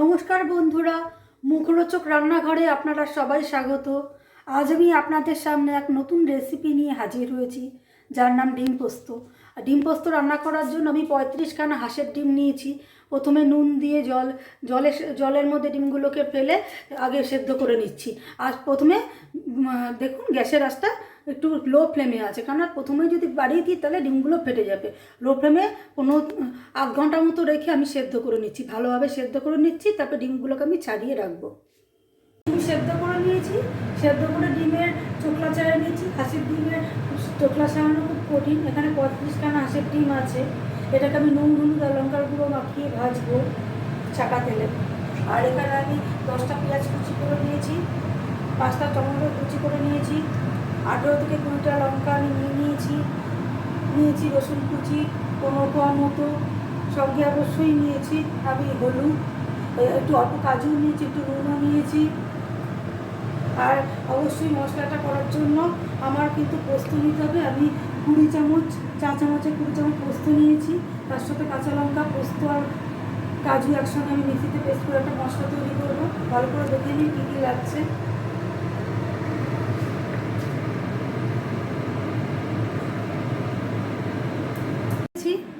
নমস্কার বন্ধুরা, মুখরোচক রান্নাঘরে আপনারা সবাই স্বাগত। আজ আমি আপনাদের সামনে এক নতুন রেসিপি নিয়ে হাজির হয়েছি, যার নাম ডিম পোস্ত। ডিম পোস্ত রান্না করার জন্য আমি 35খানা হাঁসের ডিম নিয়েছি। প্রথমে নুন দিয়ে জলের মধ্যে ডিমগুলোকে ফেলে আগে সেদ্ধ করে নিচ্ছি। আর প্রথমে দেখুন গ্যাসের আঁচটা একটু লো ফ্লেমে আছে, কারণ প্রথমে যদি বাড়িয়ে দিই তাহলে ডিমগুলো ফেটে যাবে। লো ফ্লেমে 8 ঘন্টার মতো রেখে আমি সেদ্ধ করে নিচ্ছি, ভালোভাবে সেদ্ধ করে নিচ্ছি। তারপর ডিমগুলোকে আমি ছাড়িয়ে রাখবো। ডিম সেদ্ধ করে নিয়েছি, সেদ্ধ করে ডিমের চোখলা ছাড়িয়ে নিয়েছি। হাঁসের ডিমের চোখলা ছাড়ানো খুব কঠিন। এখানে 35খানা হাঁসের ডিম আছে। এটাকে আমি নুন হলুদ আর লঙ্কার গুঁড়ো মাখিয়ে ভাজবো চাকা তেলে। আর এখানে আমি 10টা পেঁয়াজ কুচি করে নিয়েছি, 5টা টমেটো কুচি করে নিয়েছি, 18 থেকে 20টা লঙ্কা আমি নিয়েছি রসুন কুচি 15 কোয়া মতো। সঙ্গে অবশ্যই নিয়েছি আমি হলুদ, একটু অল্প কাজু নিয়েছি, একটু নুনও নিয়েছি। আর অবশ্যই মশলাটা করার জন্য আমার কিন্তু পোস্ত নিতে হবে। আমি 20 চামচ, চা চামচে 20 চামচ পোস্ত নিয়েছি। তার সাথে কাঁচা লঙ্কা, পোস্ত আর কাজু একসঙ্গে আমি মিক্সিতে পেস্ট করে একটা মশলা তৈরি করবো। ভালো করে দেখে নিই কী কী লাগছে।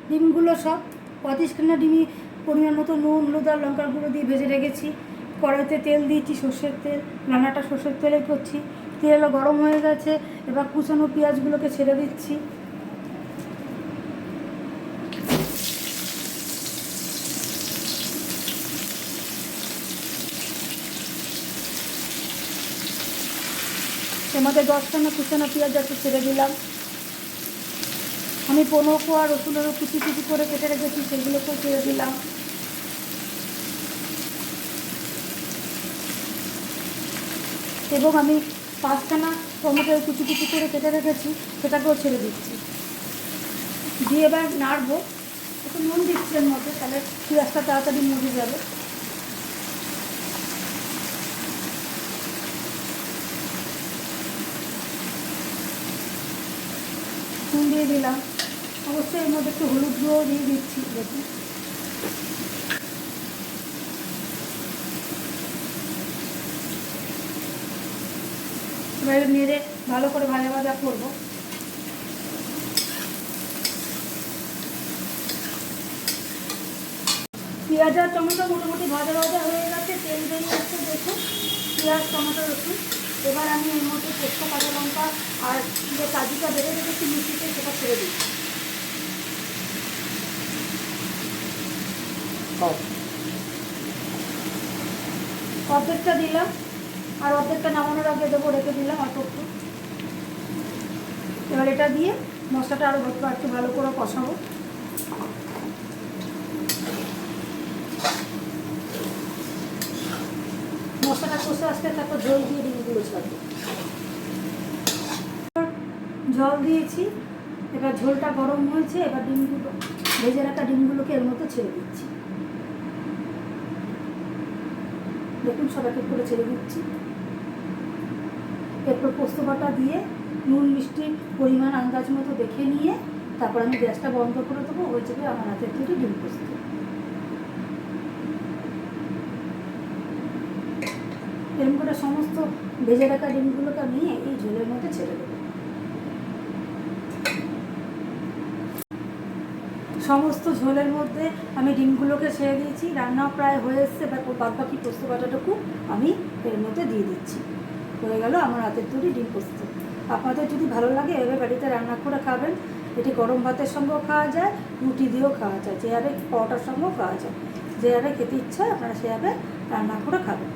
ডিমগুলো সব 35খানা ডিমই পরিমাণ মতো নুন হলুদ আর লঙ্কার গুঁড়ো দিয়ে ভেজে রেখেছি। কড়াইতে তেল দিয়েছি, সর্ষের তেল। রান্নাটা সর্ষের তেলে করছি। তেল গরম হয়ে গেছে, এবার কুচানো পেঁয়াজগুলোকে ছেড়ে দিচ্ছি। এর মধ্যে 10খানা কুচানো পেঁয়াজ একটু ছেড়ে দিলাম। আমি 15 কোয়া রসুনেরও কুচি কুচি করে কেটে রেখেছি, সেগুলোকেও ছেড়ে দিলাম। এবং আমি 5খানা টমেটো কুচি কুচি করে কেটে রেখেছি, সেটাকেও ছেড়ে দিচ্ছি। দিয়ে এবার নাড়বো। একটু নুন দিচ্ছি এর মধ্যে, তাহলে পেঁয়াজটা তাড়াতাড়ি মরে যাবে। নুন দিয়ে দিলাম, অবশ্যই এর মধ্যে একটু হলুদ গুঁড়ো দিয়ে দিচ্ছি। দেখুন এবার নেড়ে ভালো করে ভাজা ভাজা করবো। পেঁয়াজ আর টমেটো মোটামুটি ভাজা ভাজা হয়ে গেছে, তেল বেরিয়ে যাচ্ছে। দেখুন পেঁয়াজ টমেটো রসুন। এবার আমি এর মধ্যে পোস্ত কাঁচা লঙ্কা আর যে কাজুটা বেড়ে রেখেছি মিষ্টিতে, সেটা ছেড়ে দিচ্ছি। অর্ধেকটা দিলাম, আর অর্ধেকটা নামানোর আগে দেবো, রেখে দিলাম অল্প একটু। এবার এটা দিয়ে মশলাটা আরও একটু ভালো করে কষাবো। মশলাটা কষে আসতে তারপর ঝোল দিয়ে ডিমগুলো ছাড়বো। জল দিয়েছি, এবার ঝোলটা গরম হয়েছে। এবার ডিমগুলো ভেজে রাখা ডিমগুলোকে এর মধ্যে ছেড়ে দিচ্ছি। দেখুন সব এক এক করে ছেড়ে দিচ্ছি। এরপর পোস্ত বাটা দিয়ে নুন মিষ্টির পরিমাণ আন্দাজ মতো দেখে নিয়ে তারপর আমি গ্যাসটা বন্ধ করে দেবো। ওই যাবে আমার হাতের তৈরি ডিম পোস্ত। এরকম করে সমস্ত ভেজে রাখা ডিমগুলোকে নিয়ে এই ঝোলের মধ্যে ছেড়ে দেবো। সমস্ত ঝোলের মধ্যে আমি ডিমগুলোকে ছেড়ে দিয়েছি। রান্নাও প্রায় হয়ে এসছে। এবার বাদ বাকি পোস্ত বাটাটুকু আমি এর মধ্যে দিয়ে দিচ্ছি। হয়ে গেল আমার হাতের তৈরি ডিম পোস্ত। আপনাদের যদি ভালো লাগে এভাবে বাড়িতে রান্না করে খাবেন। এটি গরম ভাতের সঙ্গেও খাওয়া যায়, রুটি দিয়েও খাওয়া যায়, যেভাবে পরোটার সঙ্গেও খাওয়া যায়। যেভাবে খেতে ইচ্ছা আপনারা সেভাবে রান্না করে খাবেন।